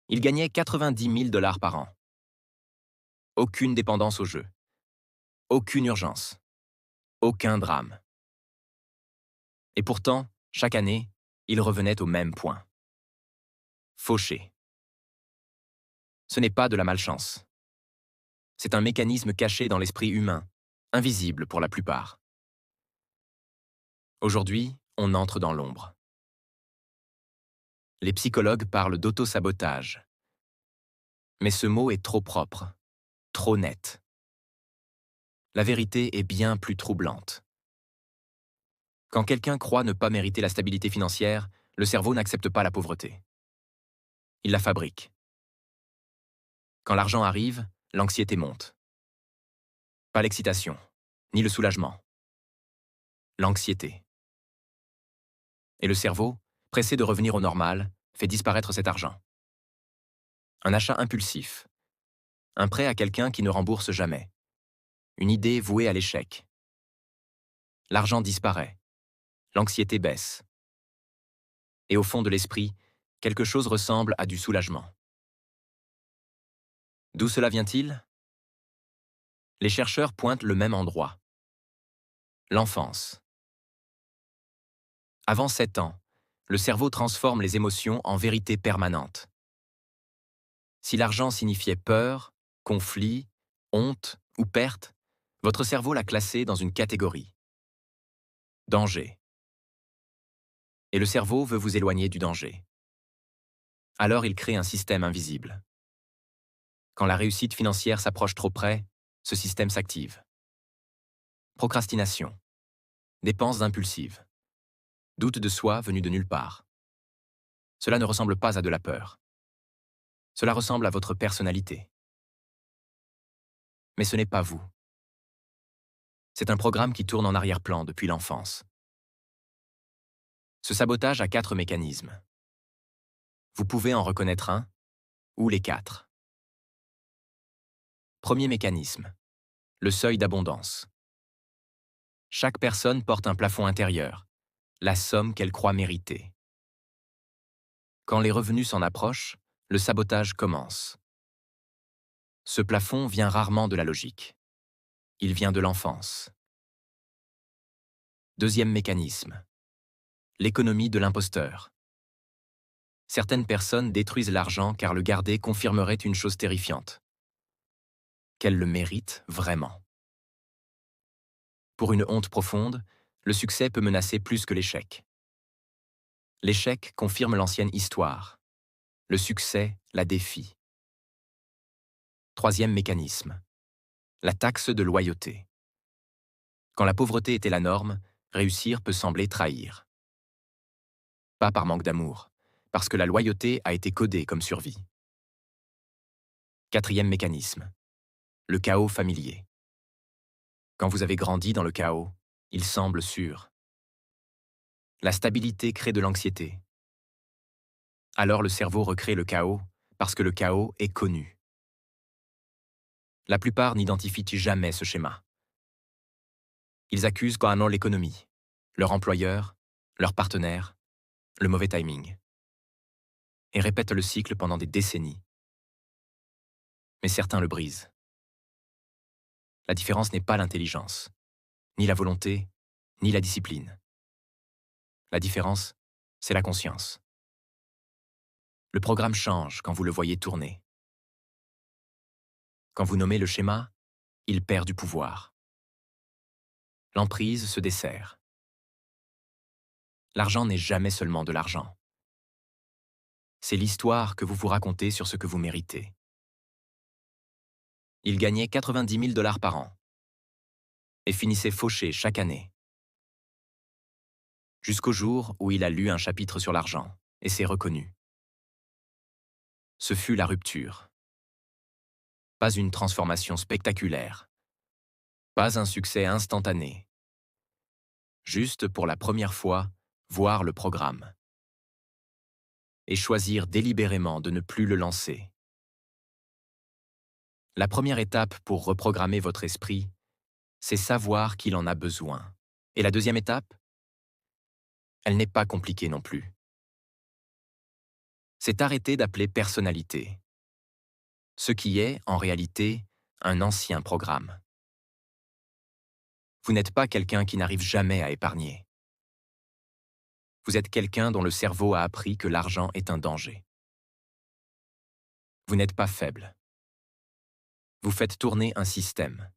Il gagnait 90 000 dollars par an. Aucune dépendance au jeu. Aucune urgence. Aucun drame. Et pourtant, chaque année, il revenait au même point. Fauché. Ce n'est pas de la malchance. C'est un mécanisme caché dans l'esprit humain, invisible pour la plupart. Aujourd'hui, on entre dans l'ombre. Les psychologues parlent d'auto-sabotage. Mais ce mot est trop propre, trop net. La vérité est bien plus troublante. Quand quelqu'un croit ne pas mériter la stabilité financière, le cerveau n'accepte pas la pauvreté. Il la fabrique. Quand l'argent arrive, l'anxiété monte. Pas l'excitation, ni le soulagement. L'anxiété. Et le cerveau, pressé de revenir au normal, fait disparaître cet argent. Un achat impulsif. Un prêt à quelqu'un qui ne rembourse jamais. Une idée vouée à l'échec. L'argent disparaît. L'anxiété baisse. Et au fond de l'esprit, quelque chose ressemble à du soulagement. D'où cela vient-il? Les chercheurs pointent le même endroit. L'enfance. Avant 7 ans, le cerveau transforme les émotions en vérité permanente. Si l'argent signifiait peur, conflit, honte ou perte, votre cerveau l'a classé dans une catégorie. Danger. Et le cerveau veut vous éloigner du danger. Alors il crée un système invisible. Quand la réussite financière s'approche trop près, ce système s'active. Procrastination. Dépenses impulsives. Doute de soi venu de nulle part. Cela ne ressemble pas à de la peur. Cela ressemble à votre personnalité. Mais ce n'est pas vous. C'est un programme qui tourne en arrière-plan depuis l'enfance. Ce sabotage a 4 mécanismes. Vous pouvez en reconnaître un, ou les 4. Premier mécanisme. Le seuil d'abondance. Chaque personne porte un plafond intérieur, la somme qu'elle croit mériter. Quand les revenus s'en approchent, le sabotage commence. Ce plafond vient rarement de la logique. Il vient de l'enfance. Deuxième mécanisme. L'économie de l'imposteur. Certaines personnes détruisent l'argent car le garder confirmerait une chose terrifiante. Qu'elles le méritent vraiment. Pour une honte profonde, le succès peut menacer plus que l'échec. L'échec confirme l'ancienne histoire. Le succès la défie. Troisième mécanisme. La taxe de loyauté. Quand la pauvreté était la norme, réussir peut sembler trahir. Pas par manque d'amour, parce que la loyauté a été codée comme survie. Quatrième mécanisme. Le chaos familier. Quand vous avez grandi dans le chaos, il semble sûr. La stabilité crée de l'anxiété. Alors le cerveau recrée le chaos parce que le chaos est connu. La plupart n'identifient jamais ce schéma. Ils accusent carrément l'économie, leur employeur, leur partenaire, le mauvais timing. Et répètent le cycle pendant des décennies. Mais certains le brisent. La différence n'est pas l'intelligence, ni la volonté, ni la discipline. La différence, c'est la conscience. Le programme change quand vous le voyez tourner. Quand vous nommez le schéma, il perd du pouvoir. L'emprise se dessert. L'argent n'est jamais seulement de l'argent. C'est l'histoire que vous vous racontez sur ce que vous méritez. Il gagnait 90 000 dollars par an et finissait fauché chaque année. Jusqu'au jour où il a lu un chapitre sur l'argent et s'est reconnu. Ce fut la rupture. Pas une transformation spectaculaire. Pas un succès instantané. Juste pour la première fois, voir le programme. Et choisir délibérément de ne plus le lancer. La première étape pour reprogrammer votre esprit, c'est savoir qu'il en a besoin. Et la deuxième étape, elle n'est pas compliquée non plus. c'est arrêter d'appeler personnalité ce qui est, en réalité, un ancien programme. Vous n'êtes pas quelqu'un qui n'arrive jamais à épargner. Vous êtes quelqu'un dont le cerveau a appris que l'argent est un danger. Vous n'êtes pas faible. Vous faites tourner un système.